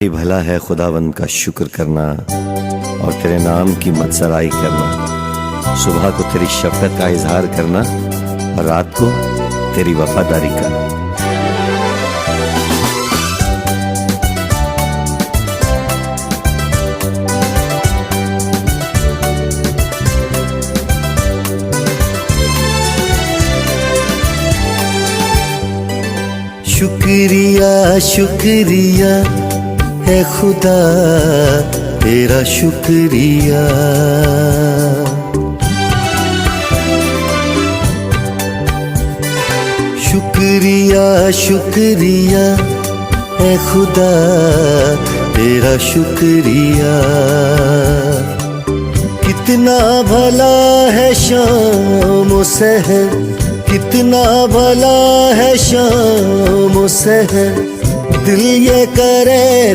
ही भला है खुदावंद का शुक्र करना और तेरे नाम की मत्सराई करना। सुबह को तेरी शफ़क़त का इजहार करना और रात को तेरी वफादारी का। शुक्रिया शुक्रिया है खुदा तेरा शुक्रिया। शुक्रिया शुक्रिया है खुदा तेरा शुक्रिया। कितना भला है शाम सहर, कितना भला है शाम सहर, दिल ये करे